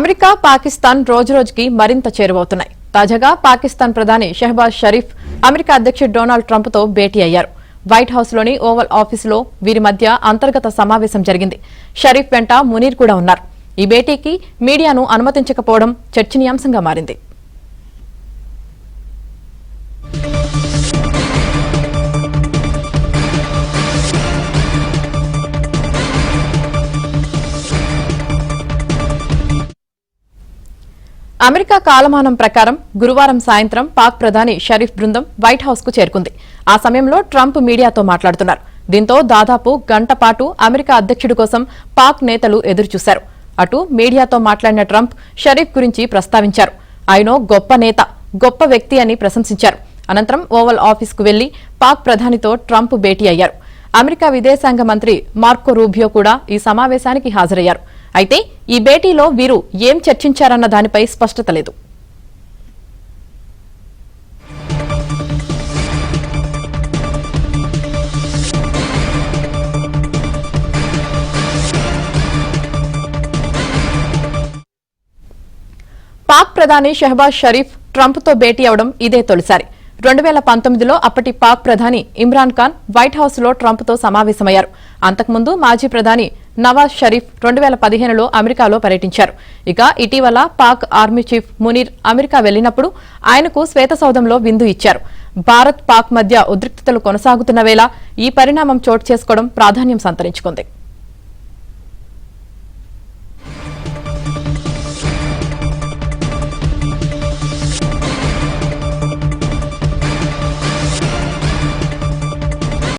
America Pakistan రోజురోజుకి మరింత చేరువవుతున్నాయి. తాజాగా పాకిస్తాన్ ప్రధాని షహబాజ్ షరీఫ్ అమెరికా అధ్యక్షుడు డొనాల్డ్ ట్రంప్ తో భేటీ అయ్యారు. వైట్ హౌస్ లోని ఓవల్ ఆఫీసులో వీరి మధ్య అంతర్గత సమావేశం జరిగింది. షరీఫ్ వెంట మునీర్ కూడా ఉన్నారు. ఈ భేటీకి మీడియాను అనుమతించకపోవడం చర్చనీయాంశంగా మారింది. అమెరికా కాలమానం ప్రకారం గురువారం సాయంత్రం పాక్ ప్రధాని షరీఫ్ బృందం వైట్ హౌస్ కు చేరుకుంది. ఆ సమయంలో ట్రంప్ మీడియాతో మాట్లాడుతున్నారు. దీంతో దాదాపు గంట పాటు అమెరికా అధ్యక్షుడి కోసం పాక్ నేతలు ఎదురుచూశారు. అటు మీడియాతో మాట్లాడిన ట్రంప్ షరీఫ్ గురించి ప్రస్తావించారు. ఆయన గొప్ప నేత, గొప్ప వ్యక్తి అని ప్రశంసించారు. అనంతరం ఓవల్ ఆఫీస్ కు వెళ్లి పాక్ ప్రధానితో ట్రంప్ భేటీ అయ్యారు. అమెరికా విదేశాంగ మంత్రి మార్కో రూబియో కూడా ఈ సమావేశానికి హాజరయ్యారు. అయితే ఈ భేటీలో వీరు ఏం చర్చించారన్న దానిపై స్పష్టత లేదు. పాక్ ప్రధాని షహబాజ్ షరీఫ్ ట్రంప్ తో భేటీ అవడం ఇదే తొలిసారి. 2019లో అప్పటి పాక్ ప్రధాని ఇమ్రాన్ ఖాన్ వైట్ హౌస్ లో ట్రంప్ తో సమావేశమయ్యారు. అంతకుముందు మాజీ ప్రధాని నవాజ్ షరీఫ్ 2015లో అమెరికాలో పర్యటించారు. ఇక ఇటీవల Pak army chief Munir America వెళ్లినప్పుడు ఆయనకు శ్వేతసౌధంలో విందు ఇచ్చారు. భారత్ పాక్ మధ్య ఉద్రిక్తతలు కొనసాగుతున్న వేళ ఈ పరిణామం చోటు చేసుకోవడం ప్రాధాన్యం సంతరించుకుంది.